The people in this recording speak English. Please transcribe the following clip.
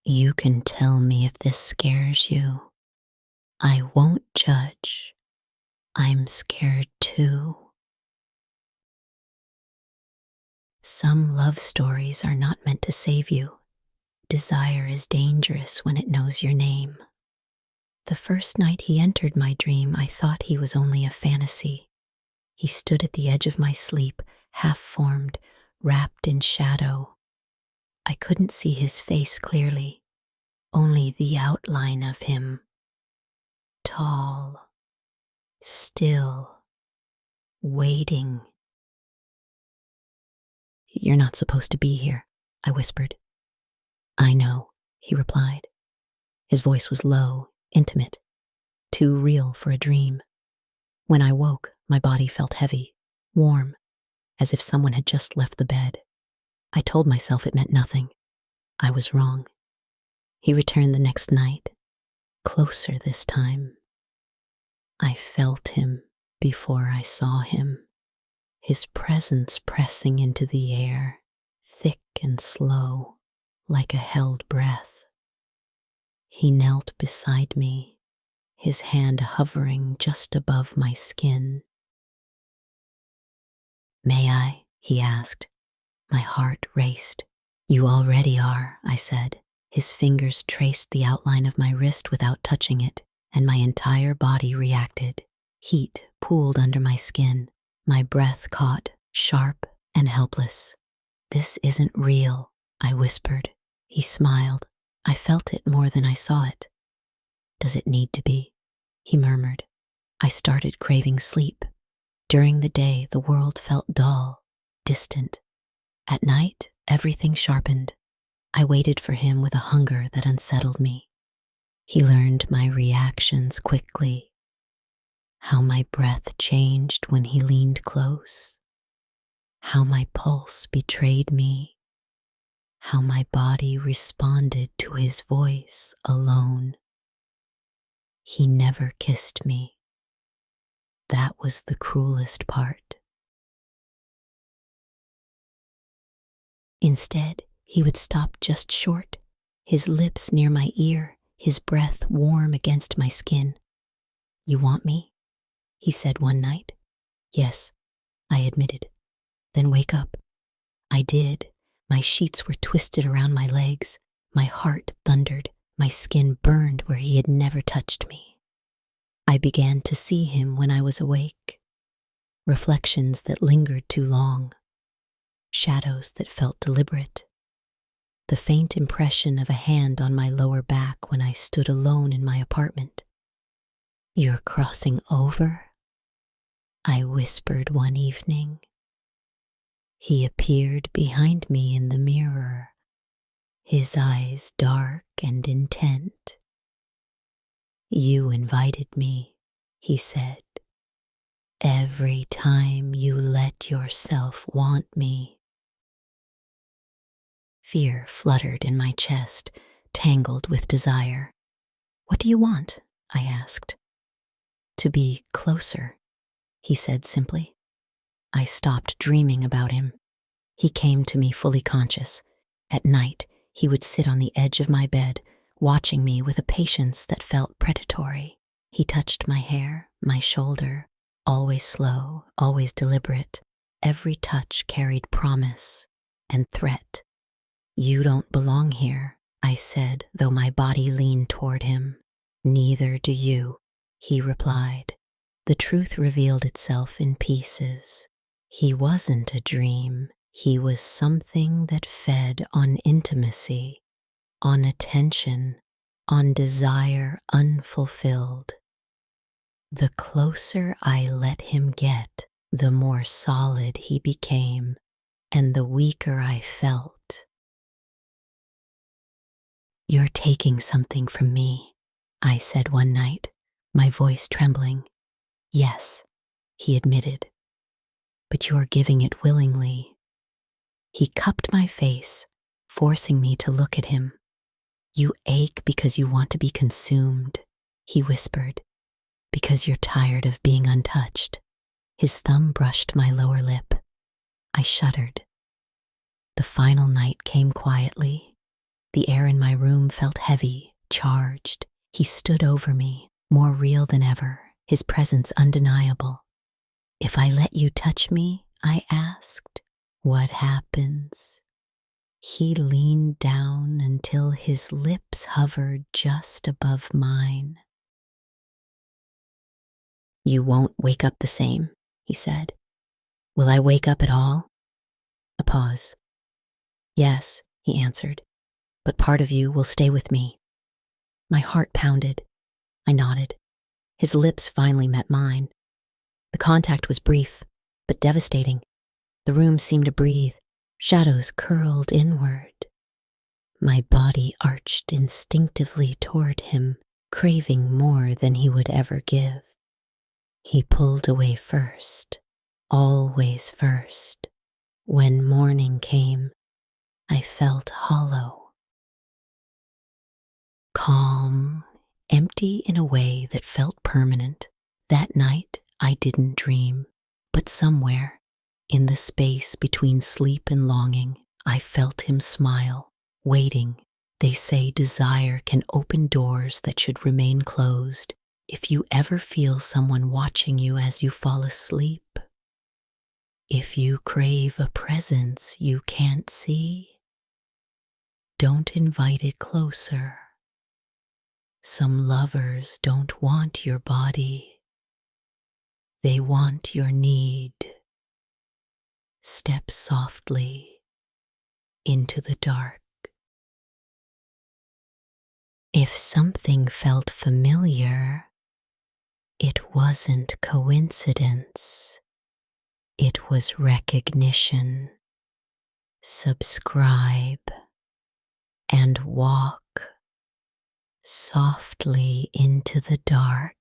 You can tell me if this scares you. I won't judge. I'm scared too. Some love stories are not meant to save you. Desire is dangerous when it knows your name. The first night he entered my dream, I thought he was only a fantasy. He stood at the edge of my sleep, half-formed, wrapped in shadow. I couldn't see his face clearly, only the outline of him. Tall, still, waiting. "You're not supposed to be here," I whispered. "I know," he replied. His voice was low, intimate, too real for a dream. When I woke, my body felt heavy, warm, as if someone had just left the bed. I told myself it meant nothing. I was wrong. He returned the next night, closer this time. I felt him before I saw him, his presence pressing into the air, thick and slow, like a held breath. He knelt beside me, his hand hovering just above my skin. "May I?" he asked. My heart raced. "You already are," I said. His fingers traced the outline of my wrist without touching it, and my entire body reacted. Heat pooled under my skin. My breath caught, sharp and helpless. "This isn't real," I whispered. He smiled. "I felt it more than I saw it." "Does it need to be?" he murmured. I started craving sleep. During the day, the world felt dull, distant. At night, everything sharpened. I waited for him with a hunger that unsettled me. He learned my reactions quickly. How my breath changed when he leaned close. How my pulse betrayed me. How my body responded to his voice alone. He never kissed me. That was the cruelest part. Instead, he would stop just short, his lips near my ear, his breath warm against my skin. "You want me?" he said one night. "Yes," I admitted. "Then wake up." I did. My sheets were twisted around my legs. My heart thundered. My skin burned where he had never touched me. I began to see him when I was awake. Reflections that lingered too long. Shadows that felt deliberate. The faint impression of a hand on my lower back when I stood alone in my apartment. "You're crossing over?" I whispered one evening. He appeared behind me in the mirror, his eyes dark and intent. "You invited me," he said. "Every time you let yourself want me." Fear fluttered in my chest, tangled with desire. "What do you want?" I asked. "To be closer," he said simply. I stopped dreaming about him. He came to me fully conscious. At night, he would sit on the edge of my bed, watching me with a patience that felt predatory. He touched my hair, my shoulder, always slow, always deliberate. Every touch carried promise and threat. "You don't belong here," I said, though my body leaned toward him. "Neither do you," he replied. The truth revealed itself in pieces. He wasn't a dream. He was something that fed on intimacy, on attention, on desire unfulfilled. The closer I let him get, the more solid he became, and the weaker I felt. "You're taking something from me," I said one night, my voice trembling. "Yes," he admitted, "but you're giving it willingly." He cupped my face, forcing me to look at him. "You ache because you want to be consumed," he whispered, "because you're tired of being untouched." His thumb brushed my lower lip. I shuddered. The final night came quietly. The air in my room felt heavy, charged. He stood over me, more real than ever, his presence undeniable. "If I let you touch me," I asked, "what happens?" He leaned down until his lips hovered just above mine. "You won't wake up the same," he said. "Will I wake up at all?" A pause. "Yes," he answered, "but part of you will stay with me." My heart pounded. I nodded. His lips finally met mine. The contact was brief, but devastating. The room seemed to breathe. Shadows curled inward. My body arched instinctively toward him, craving more than he would ever give. He pulled away first, always first. When morning came, I felt hollow. Calm, empty in a way that felt permanent. That night I didn't dream, but somewhere, in the space between sleep and longing, I felt him smile, waiting. They say desire can open doors that should remain closed. If you ever feel someone watching you as you fall asleep, if you crave a presence you can't see, don't invite it closer. Some lovers don't want your body. They want your need. Step softly into the dark. If something felt familiar, it wasn't coincidence. It was recognition. Subscribe and walk softly into the dark.